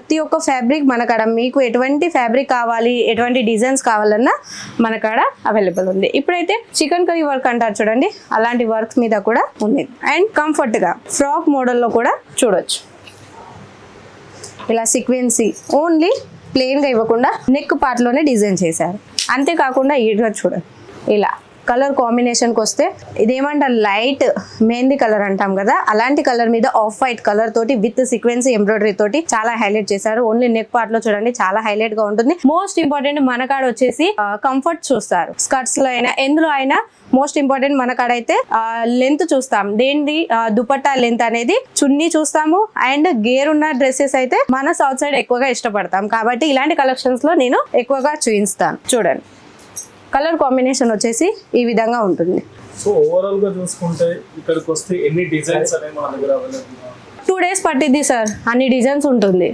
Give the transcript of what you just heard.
ప్రతి ఒక్క ఫ్యాబ్రిక్ మన కాడ మీకు ఎటువంటి ఫ్యాబ్రిక్ కావాలి, ఎటువంటి డిజైన్స్ కావాలన్నా మన కాడ అవైలబుల్ ఉంది. ఇప్పుడైతే చికెన్ కర్రీ వర్క్ అంటారు చూడండి, అలాంటి వర్క్స్ మీద కూడా ఉంది. అండ్ కంఫర్ట్ గా ఫ్రాక్ మోడల్లో కూడా చూడొచ్చు. ఇలా సీక్వెన్సీ ఓన్లీ ప్లెయిన్ గా ఇవ్వకుండా నెక్ పార్ట్ లోనే డిజైన్ చేశారు. అంతేకాకుండా ఈడ్గా చూడండి, ఇలా కలర్ కాంబినేషన్కి వస్తే ఇదేమంటారు లైట్ మెహందీ కలర్ అంటాం కదా, అలాంటి కలర్ మీద ఆఫ్ వైట్ కలర్ తోటి విత్ సీక్వెన్సీ ఎంబ్రాయిడరీ తోటి చాలా హైలైట్ చేశారు. ఓన్లీ నెక్ పార్ట్ లో చూడండి చాలా హైలైట్ గా ఉంటుంది. మోస్ట్ ఇంపార్టెంట్ మన కాడ వచ్చేసి కంఫర్ట్ చూస్తారు. స్కర్ట్స్ లో అయినా ఎందులో అయినా మోస్ట్ ఇంపార్టెంట్ మన కాడ అయితే లెంత్ చూస్తాం. దేనిది దుపట్టా లెంత్ అనేది, చున్నీ చూస్తాము. అండ్ గేర్ ఉన్న డ్రెస్సెస్ అయితే మన సౌత్ సైడ్ ఎక్కువగా ఇష్టపడతాం కాబట్టి ఇలాంటి కలెక్షన్స్ లో నేను ఎక్కువగా చూపిస్తాను. చూడండి కలర్ కాంబినేషన్ వచ్చేసి ఈ విధంగా ఉంటుంది. సో ఓవరాల్ గా చూసుకుంటే ఇక్కడికి వస్తే ఎన్ని డిజైన్స్ అనేవి మన దగ్గర అవైలబుల్? 2 days పట్టిద్ది సార్, అన్ని డిజైన్స్ ఉంటుంది.